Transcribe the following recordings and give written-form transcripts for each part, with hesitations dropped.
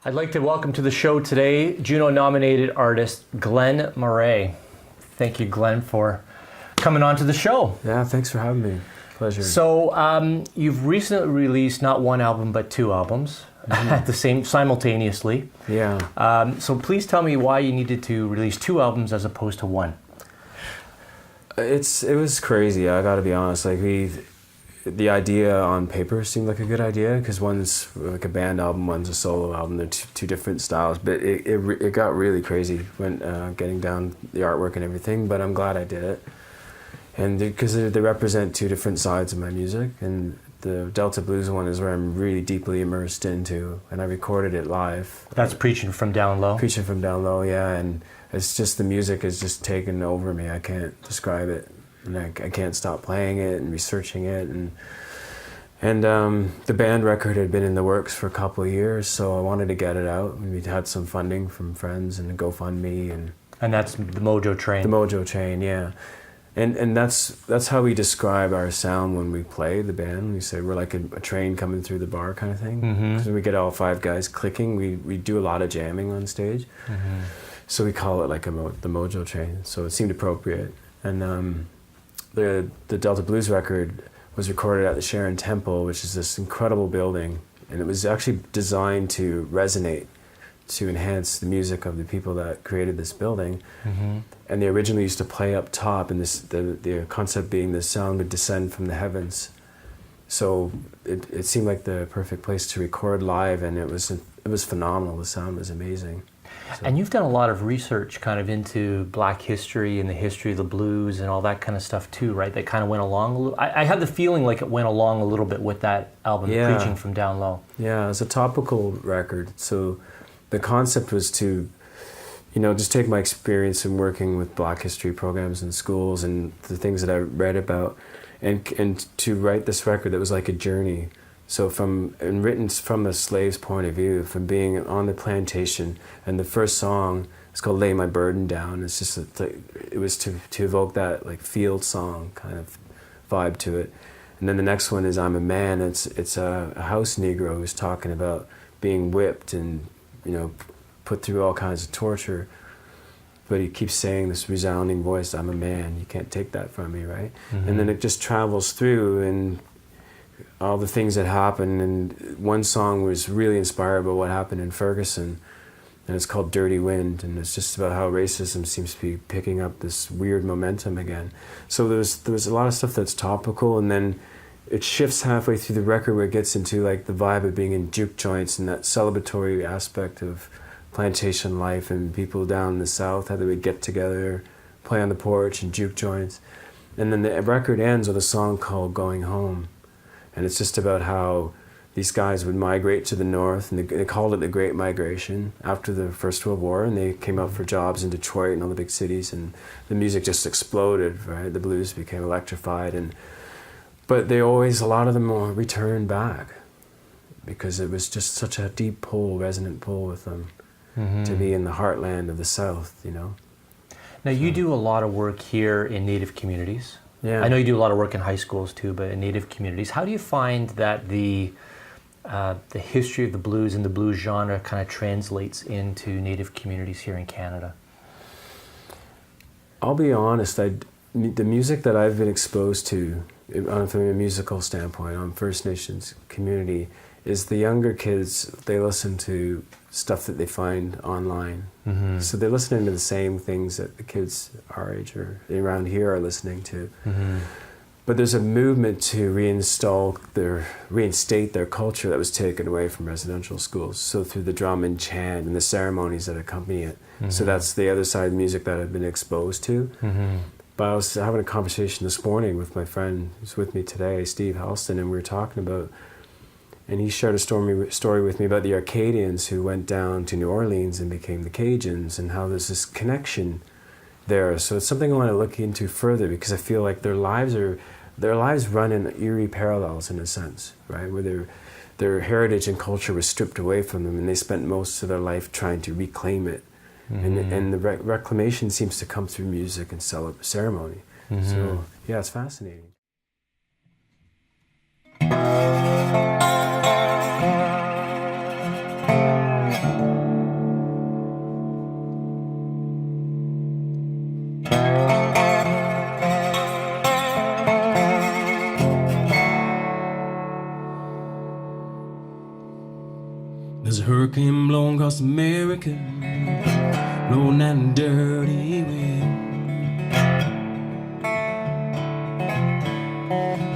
I'd like to welcome to the show today Juno-nominated artist Glenn Marais. Thank you, Glenn, for coming on to the show. Yeah, thanks for having me. Pleasure. So you've recently released not one album but two albums at the same simultaneously. Yeah. So please tell me why you needed to release two albums as opposed to one. It was crazy. I got to be honest. The idea on paper seemed like a good idea because one's like a band album, one's a solo album. They're two different styles, but it got really crazy when getting down the artwork and everything. But I'm glad I did it, and because they represent two different sides of my music. And the Delta Blues one is where I'm really deeply immersed into, and I recorded it live. That's Preaching from Down Low. Preaching from Down Low, yeah, and it's just the music has just taken over me. I can't describe it. And I can't stop playing it and researching it, and the band record had been in the works for a couple of years, so I wanted to get it out. And we'd had some funding from friends and a GoFundMe, and that's the Mojo Train. The Mojo Train, yeah, and that's how we describe our sound when we play the band. We say we're like a train coming through the bar kind of thing. Because we get all five guys clicking. We do a lot of jamming on stage, so we call it like the Mojo Train. So it seemed appropriate, and. The Delta Blues record was recorded at the Sharon Temple, which is this incredible building, and it was actually designed to resonate, to enhance the music of the people that created this building. And they originally used to play up top, and the concept being the sound would descend from the heavens. So it seemed like the perfect place to record live, and it was phenomenal. The sound was amazing. So. And you've done a lot of research kind of into Black history and the history of the blues and all that kind of stuff too, right? That kind of went along a little. I had the feeling like it went along a little bit with that album, Yeah. Preaching from Down Low. Yeah, it's a topical record. So the concept was to, just take my experience in working with Black history programs in schools and the things that I read about, and to write this record that was like a journey. So written from a slave's point of view, from being on the plantation, and the first song is called "Lay My Burden Down." It's just it was to evoke that like field song kind of vibe to it, and then the next one is "I'm a Man." It's a house Negro who's talking about being whipped and put through all kinds of torture, but he keeps saying this resounding voice, "I'm a man. You can't take that from me," right? And then it just travels through and. All the things that happened, and one song was really inspired by what happened in Ferguson, and it's called Dirty Wind, and it's just about how racism seems to be picking up this weird momentum again. So there's a lot of stuff that's topical, and then it shifts halfway through the record where it gets into like the vibe of being in juke joints and that celebratory aspect of plantation life and people down in the South, how they would get together, play on the porch and juke joints. And then the record ends with a song called Going Home. And it's just about how these guys would migrate to the north, and they called it the Great Migration after the First World War, and they came out for jobs in Detroit and all the big cities, and the music just exploded, right? The blues became electrified, but a lot of them returned back because it was just such a deep pull, resonant pull with them to be in the heartland of the South, Now you do a lot of work here in Native communities. Yeah. I know you do a lot of work in high schools too, but in Native communities. How do you find that the history of the blues and the blues genre kind of translates into Native communities here in Canada? I'll be honest, the music that I've been exposed to from a musical standpoint on First Nations community is the younger kids, they listen to stuff that they find online. So they're listening to the same things that the kids our age or around here are listening to. But there's a movement to reinstate their culture that was taken away from residential schools. So through the drum and chant and the ceremonies that accompany it. So that's the other side of music that I've been exposed to. But I was having a conversation this morning with my friend who's with me today, Steve Halston, and we were talking about, and he shared a story with me about the Acadians who went down to New Orleans and became the Cajuns, and how there's this connection there. So it's something I want to look into further, because I feel like their lives run in eerie parallels in a sense, right? Where their heritage and culture was stripped away from them, and they spent most of their life trying to reclaim it. And the reclamation seems to come through music and ceremony. So yeah, it's fascinating. hurricane blowing across America, blowing that dirty wind.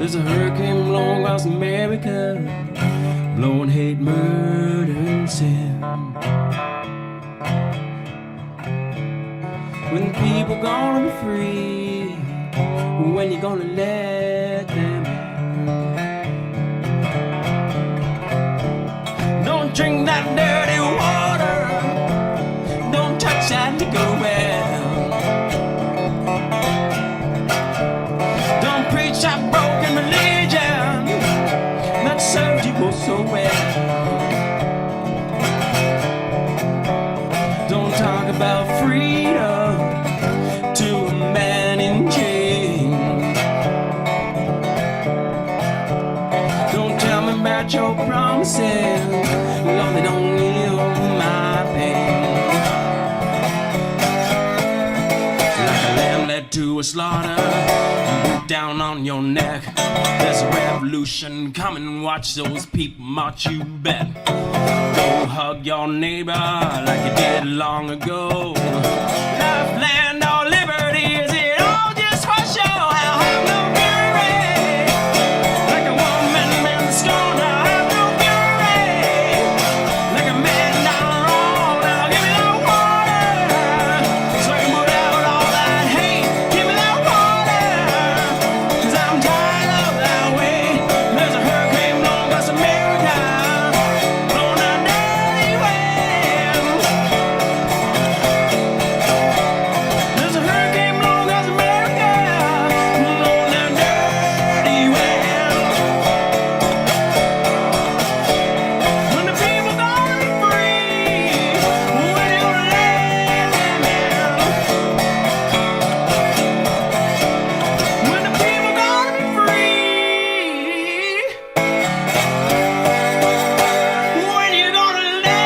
There's a hurricane blowing across America, blowing hate, murder, and sin. When the people gonna be free, when you gonna let them in? Don't drink that dirty water, don't touch that liquor well. Don't preach that broken religion that served you so well. Don't talk about freedom to a man in chains. Don't tell me about your promises, Lord, they don't heal my pain. Like a lamb led to a slaughter, down on your neck. There's a revolution coming, watch those people march, you bet. Go hug your neighbor like you did long ago. Love, land, or liberty, is it all just for show? I'll have no fury, like a woman in the scorn. I'll have no fury, like a man down the road. I'll give me that water, so I can put out all that hate. Give me that water, 'cause I'm tired of that way. There's a hurricane blowing across America, blowing that dirty wind. There's a hurricane blowing across America, blowing that dirty wind. When the people gonna be free, when you gonna let them in? When the people gonna be free, when you gonna let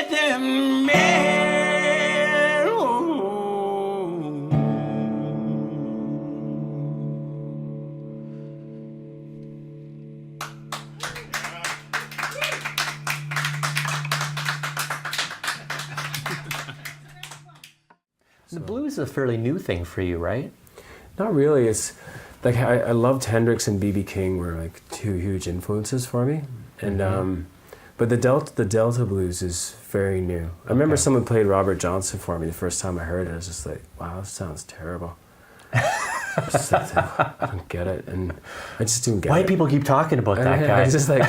them in? Oh. The blues is a fairly new thing for you, right? Not really. It's like I loved Hendrix and B.B. King were like two huge influences for me, and but the Delta blues is very new. I remember someone played Robert Johnson for me the first time I heard it. I was just like, wow, this sounds terrible. Just like, I don't get it, and I just didn't get Why it. do people keep talking about that I guy? was just like,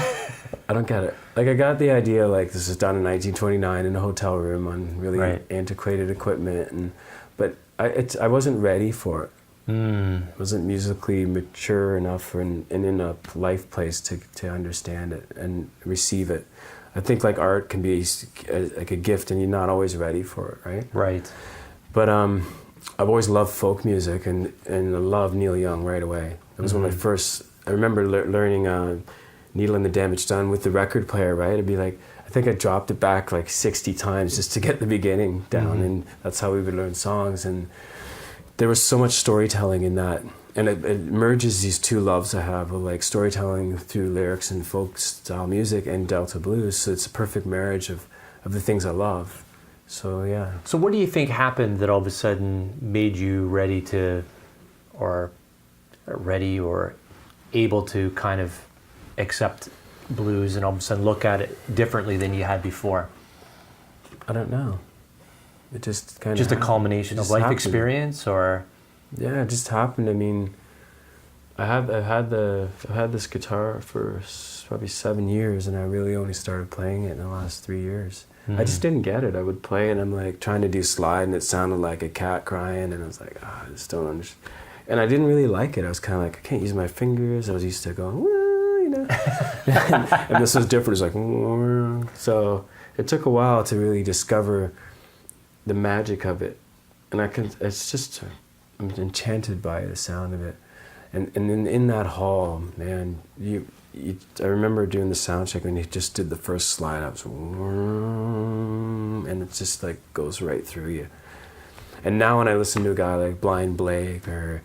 I don't get it. Like I got the idea like this was done in 1929 in a hotel room on really Right. antiquated equipment, but I wasn't ready for it. Wasn't musically mature enough and in a life place to understand it and receive it. I think like art can be like a gift and you're not always ready for it, right? Right. But I've always loved folk music and I loved Neil Young right away. It was one of my first, I remember learning Needle and the Damage Done with the record player, right? It'd be like, I think I dropped it back like 60 times just to get the beginning down, and that's how we would learn songs. And there was so much storytelling in that, and it merges these two loves I have of like storytelling through lyrics and folk style music and Delta blues. So it's a perfect marriage of the things I love. So yeah. So what do you think happened that all of a sudden made you ready or able to kind of accept blues and all of a sudden look at it differently than you had before? I don't know. It just kind of Just a culmination of life experience, or? Yeah, it just happened. I mean, I've had this guitar for probably 7 years, and I really only started playing it in the last 3 years. I just didn't get it. I would play and I'm like trying to do slide and it sounded like a cat crying, and I was like, I just don't understand. And I didn't really like it. I was kind of like, I can't use my fingers. I was used to going, woo, you know. and this was different. It was like, woo. So it took a while to really discover the magic of it. And it's just, I'm enchanted by the sound of it. And in that hall, man, I remember doing the sound check when he just did the first slide. I was, and it just like goes right through you. And now when I listen to a guy like Blind Blake or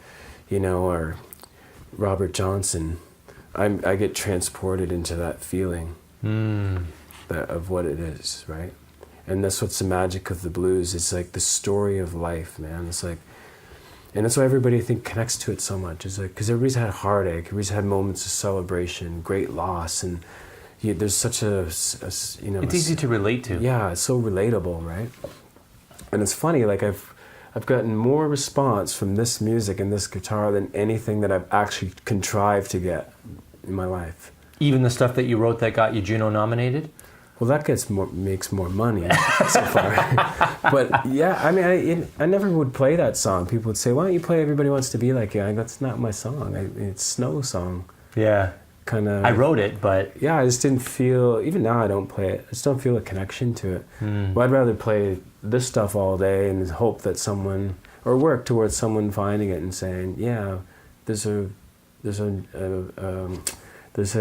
Robert Johnson, I get transported into that feeling. of what it is, right? And that's what's the magic of the blues. It's like the story of life, man. It's like, and that's why everybody, I think, connects to it so much. It's like, because everybody's had heartache, everybody's had moments of celebration, great loss, and there's such it's easy to relate to. Yeah, it's so relatable, right? And it's funny, like I've gotten more response from this music and this guitar than anything that I've actually contrived to get in my life. Even the stuff that you wrote that got you Juno nominated? Well, that makes more money so far. But yeah, I mean, I never would play that song. People would say, "Why don't you play Everybody Wants to Be Like You?" That's not my song. It's Snow song. Yeah. Kinda, I wrote it, but... Yeah, I just didn't feel... Even now I don't play it. I just don't feel a connection to it. Well, I'd rather play this stuff all day and hope that someone... Or work towards someone finding it and saying, yeah, there's a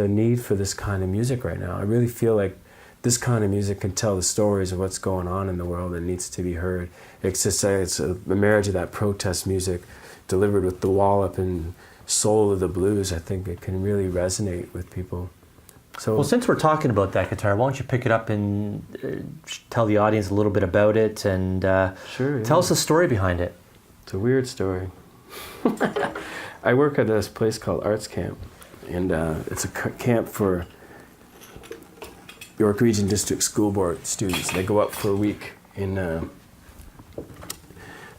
need for this kind of music right now. I really feel like this kind of music can tell the stories of what's going on in the world and needs to be heard. It's just it's a marriage of that protest music delivered with the wallop and soul of the blues. I think it can really resonate with people. So, well, since we're talking about that guitar, why don't you pick it up and tell the audience a little bit about it and sure, yeah. Tell us the story behind it. It's a weird story. I work at this place called Arts Camp, and it's a camp for York Region District School Board students. They go up for a week in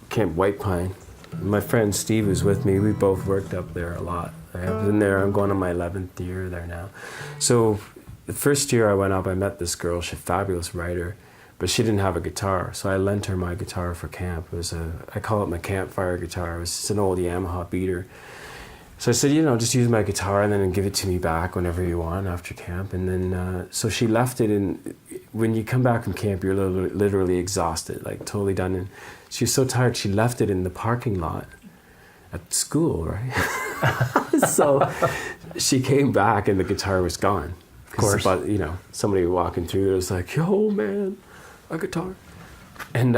Camp White Pine. My friend Steve was with me. We both worked up there a lot. I've been there, I'm going on my 11th year there now. So the first year I went up, I met this girl. She's a fabulous writer, but she didn't have a guitar. So I lent her my guitar for camp. It was I call it my campfire guitar. It was just an old Yamaha beater. So I said, just use my guitar and then give it to me back whenever you want after camp. And then, so she left it in, when you come back from camp, you're literally exhausted, like totally done. And she was so tired, she left it in the parking lot at school, right? So she came back and the guitar was gone. Of course. But, somebody walking through, it was like, yo, man, a guitar. And,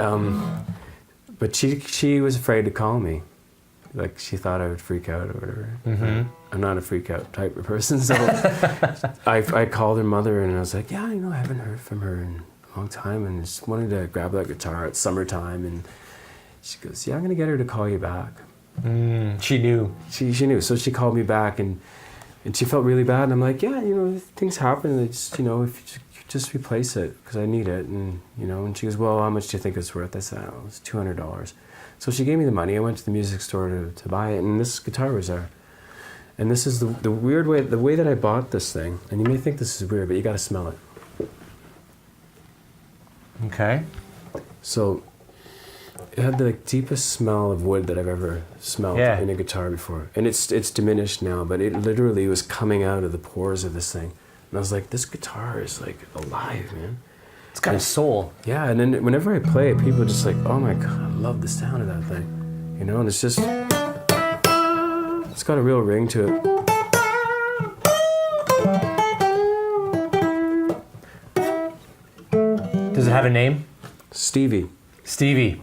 but she was afraid to call me. Like, she thought I would freak out or whatever. Mm-hmm. I'm not a freak out type of person, so I called her mother and I was like, yeah, I haven't heard from her in a long time and just wanted to grab that guitar. It's summertime. And she goes, yeah, I'm going to get her to call you back. She knew. She knew. So she called me back and she felt really bad. And I'm like, yeah, things happen. It's, if you just replace it because I need it. And, and she goes, well, how much do you think it's worth? I said, oh, it's $200. So she gave me the money. I went to the music store to buy it, and this guitar was there. And this is the weird way, the way that I bought this thing, and you may think this is weird, but you got to smell it. Okay. So it had the deepest smell of wood that I've ever smelled in a guitar before. And it's diminished now, but it literally was coming out of the pores of this thing. And I was like, this guitar is like alive, man. It's got a soul. Yeah, and then whenever I play it, people are just like, oh my God, I love the sound of that thing. And it's just, it's got a real ring to it. Does it have a name? Stevie. Stevie.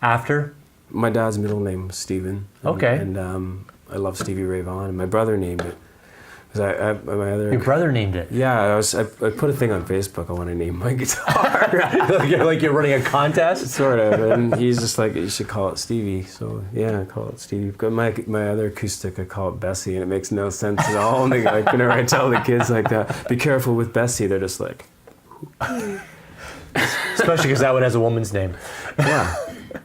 After? My dad's middle name was Stephen. Okay. And I love Stevie Ray Vaughan, and my brother named it. Your brother named it? Yeah, I put a thing on Facebook. I want to name my guitar. like you're running a contest? Sort of. And he's just like, you should call it Stevie. So yeah, I call it Stevie. My other acoustic, I call it Bessie, and it makes no sense at all. And whenever I tell the kids like that, be careful with Bessie, they're just like... Especially because that one has a woman's name. Yeah.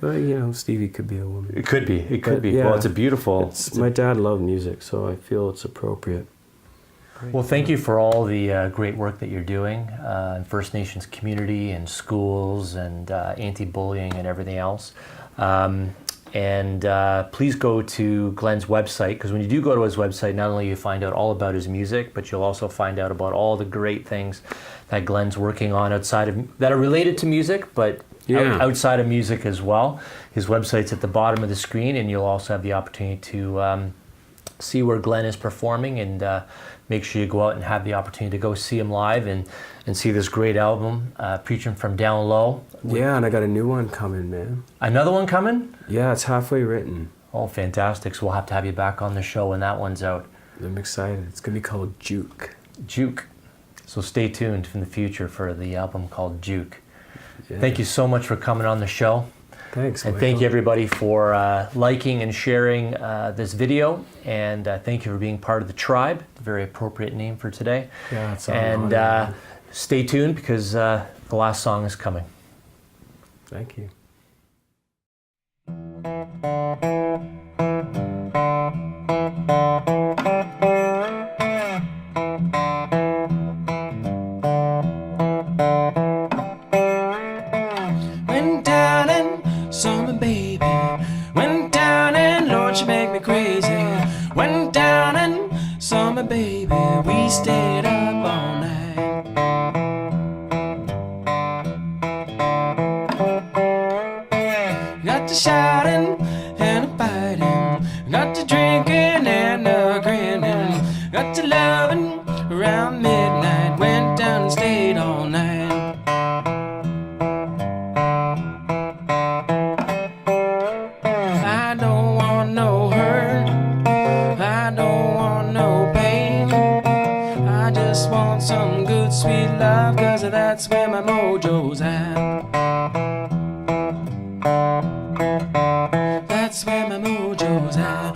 But, Stevie could be a woman. It could be. Yeah. Well, it's a beautiful... My dad loved music, so I feel it's appropriate. Well, thank you for all the great work that you're doing in First Nations community and schools and anti-bullying and everything else. And please go to Glenn's website, because when you do go to his website, not only you find out all about his music, but you'll also find out about all the great things that Glenn's working on that are related to music, but outside of music as well. His website's at the bottom of the screen, and you'll also have the opportunity to see where Glenn is performing, and make sure you go out and have the opportunity to go see him live and see this great album, Preaching from Down Low. Yeah, and I got a new one coming, man. Another one coming? Yeah, it's halfway written. Oh, fantastic. So we'll have to have you back on the show when that one's out. I'm excited. It's going to be called Juke. Juke. So stay tuned in the future for the album called Juke. Yeah. Thank you so much for coming on the show. Thanks, And Michael. thank you everybody for liking and sharing this video. And thank you for being part of the tribe. Very appropriate name for today. Yeah, it's and stay tuned because the last song is coming. Thank you. Went down and saw my baby. Went down and Lord, she make me crazy. Went down and saw my baby. We stayed up all night. Got to shouting and a fighting. Got to drinking and a grinning. Got to loving around midnight. Went down and stayed all night. I don't want no hurt, I don't want no pain. I just want some good sweet love, 'cause that's where my mojo's at. That's where my mojo's at.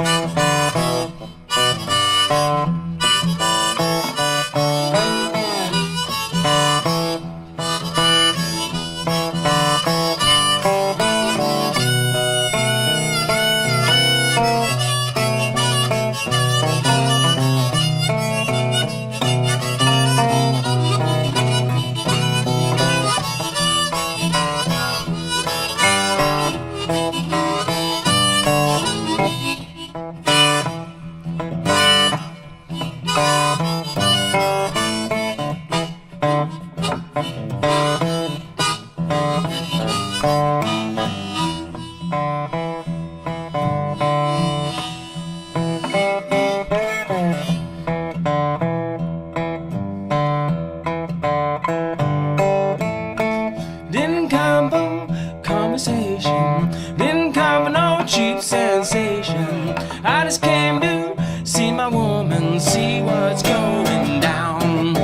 Didn't come for conversation, didn't come for no cheap sensation. I just came to see my woman, see what's going down.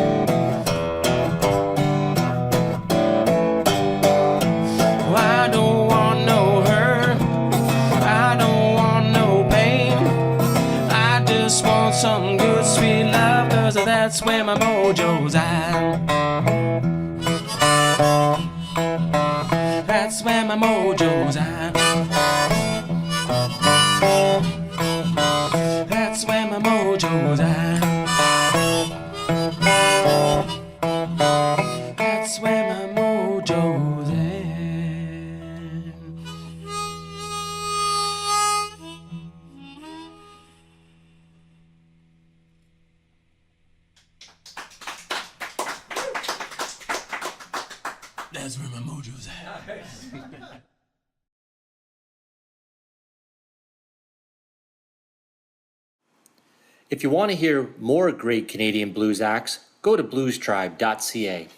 Oh, I don't want no hurt, I don't want no pain. I just want some good sweet love, 'cause that's where my mojo's at. That's where my mojo's at. That's where my mojo's at. That's where my mojo's at. That's where my mojo's at. If you want to hear more great Canadian blues acts, go to bluestribe.ca.